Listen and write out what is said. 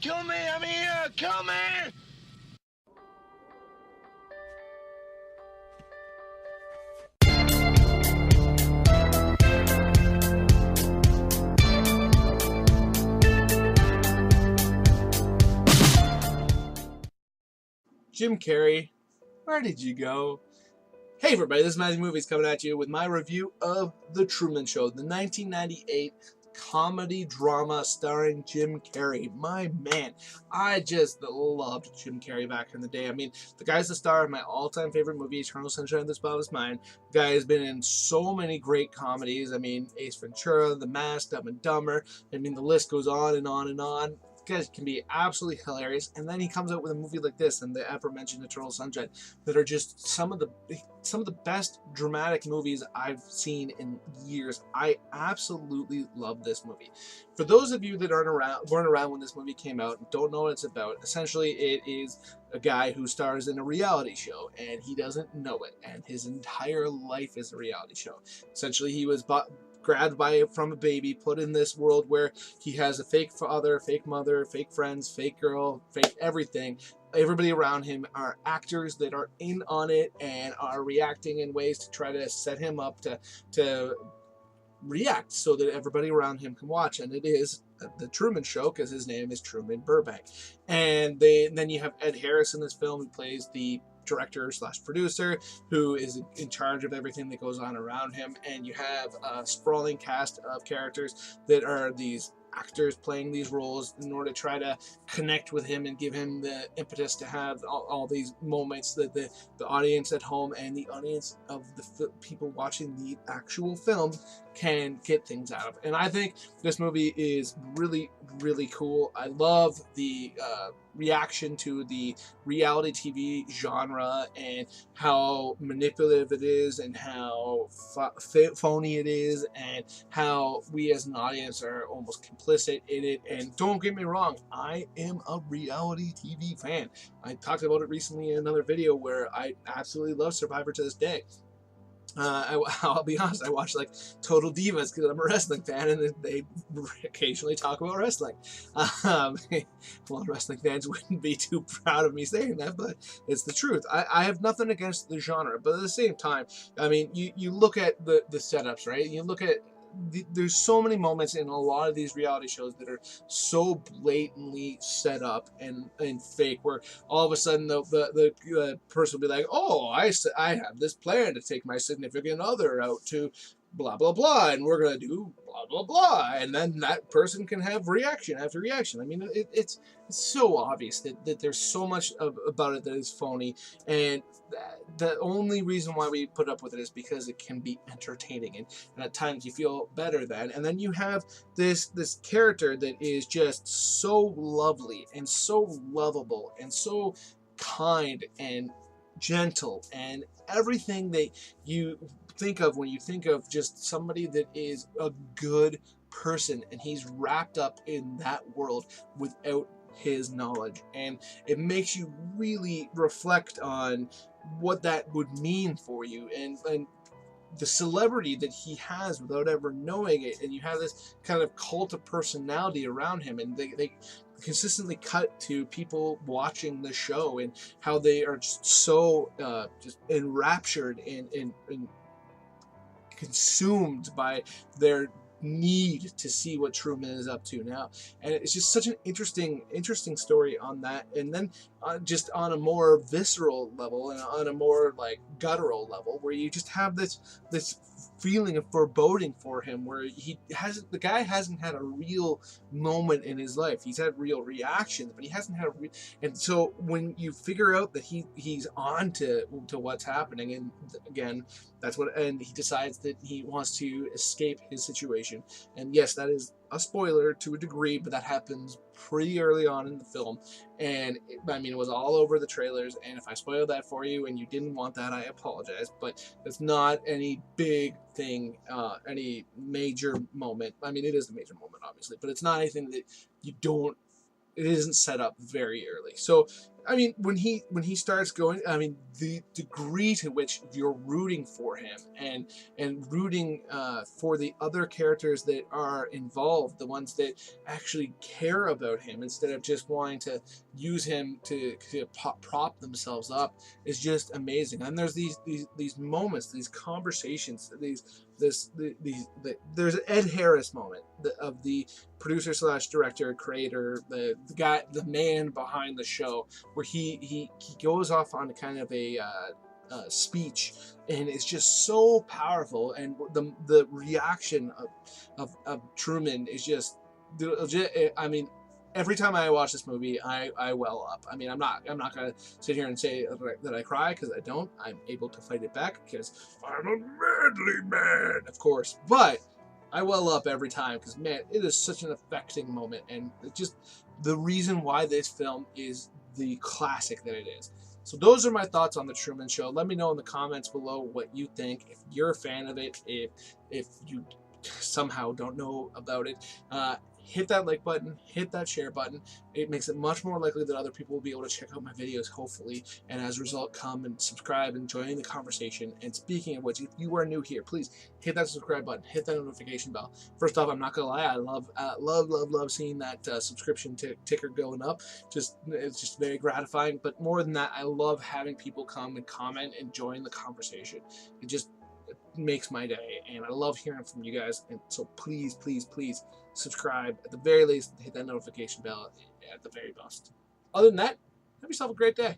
Kill me! I'm here! Kill me! Jim Carrey, where did you go? Hey everybody, this is Matthew Movies coming at you with my review of The Truman Show, the 1998 comedy drama starring Jim Carrey. My man, I just loved Jim Carrey back in the day. I mean, the guy's the star of my all-time favorite movie, Eternal Sunshine of the Spotless Mind. The guy has been in so many great comedies. I mean, Ace Ventura, The Mask, Dumb and Dumber. I mean, the list goes on and on and on. Guys can be absolutely hilarious, and then he comes out with a movie like this and the aforementioned Eternal Sunshine that are just some of the best dramatic movies I've seen in years. I absolutely love this movie. For those of you that weren't around when this movie came out and don't know what it's about, essentially it is a guy who stars in a reality show and he doesn't know it, and his entire life is a reality show. Essentially, he was grabbed from a baby, put in this world where he has a fake father, fake mother, fake friends, fake girl, fake everything. Everybody around him are actors that are in on it and are reacting in ways to try to set him up to react so that everybody around him can watch. And it is the Truman Show because his name is Truman Burbank. And then you have Ed Harris in this film who plays the director slash producer who is in charge of everything that goes on around him, and you have a sprawling cast of characters that are these actors playing these roles in order to try to connect with him and give him the impetus to have all these moments that the audience at home and the audience of the people watching the actual film can get things out of. And I think this movie is really, really cool. I love the reaction to the reality TV genre and how manipulative it is and how phony it is and how we as an audience are almost complicit in it. And don't get me wrong, I am a reality TV fan. I talked about it recently in another video where I absolutely love Survivor to this day. I'll be honest, I watch like Total Divas because I'm a wrestling fan and they occasionally talk about wrestling. Well, wrestling fans wouldn't be too proud of me saying that, but it's the truth. I have nothing against the genre, but at the same time, I mean, you look at the setups, right? You look at there's so many moments in a lot of these reality shows that are so blatantly set up and fake, where all of a sudden the person will be like, oh, I have this plan to take my significant other out to blah blah blah, and we're gonna do blah blah blah, and then that person can have reaction after reaction. I mean, it's so obvious that there's so much about it that is phony, and the only reason why we put up with it is because it can be entertaining, and at times you feel better than. And then you have this character that is just so lovely and so lovable and so kind and gentle and everything that you think of when you think of just somebody that is a good person, and he's wrapped up in that world without his knowledge. And it makes you really reflect on what that would mean for you and the celebrity that he has without ever knowing it. And you have this kind of cult of personality around him, and they consistently cut to people watching the show and how they are just so just enraptured and consumed by their need to see what Truman is up to now. And it's just such an interesting story on that. And then just on a more visceral level and on a more like guttural level, where you just have this feeling of foreboding for him, where the guy hasn't had a real moment in his life. He's had real reactions, but he hasn't had and so when you figure out that he's on to what's happening, and again, and he decides that he wants to escape his situation. And yes, that is a spoiler to a degree, but that happens pretty early on in the film, and I mean, it was all over the trailers, and if I spoiled that for you and you didn't want that, I apologize, but it's not any big thing, any major moment. I mean, it is a major moment, obviously, but it's not anything that it isn't set up very early. So I mean, when he starts going, I mean, the degree to which you're rooting for him and rooting for the other characters that are involved, the ones that actually care about him instead of just wanting to use him to prop themselves up, is just amazing. And there's these moments, these conversations, there's an Ed Harris moment of the producer slash director, creator, the guy, the man behind the show, where he goes off on kind of a speech, and it's just so powerful, and the reaction of Truman is just legit. I mean, every time I watch this movie, I well up. I mean, I'm not gonna sit here and say that I cry, because I don't. I'm able to fight it back because I'm a manly man, of course, but I well up every time because, man, it is such an affecting moment, and it's just the reason why this film is the classic that it is. So those are my thoughts on The Truman Show. Let me know in the comments below what you think. If you're a fan of it, if you somehow don't know about it, hit that like button, hit that share button. It makes it much more likely that other people will be able to check out my videos, hopefully, and as a result, come and subscribe and join the conversation. And speaking of which, if you are new here, please hit that subscribe button, hit that notification bell. First off, I'm not gonna lie, I love seeing that subscription ticker going up. It's just very gratifying. But more than that, I love having people come and comment and join the conversation. It just makes my day, and I love hearing from you guys. And so please subscribe at the very least, hit that notification bell at the very best. Other than that, have yourself a great day.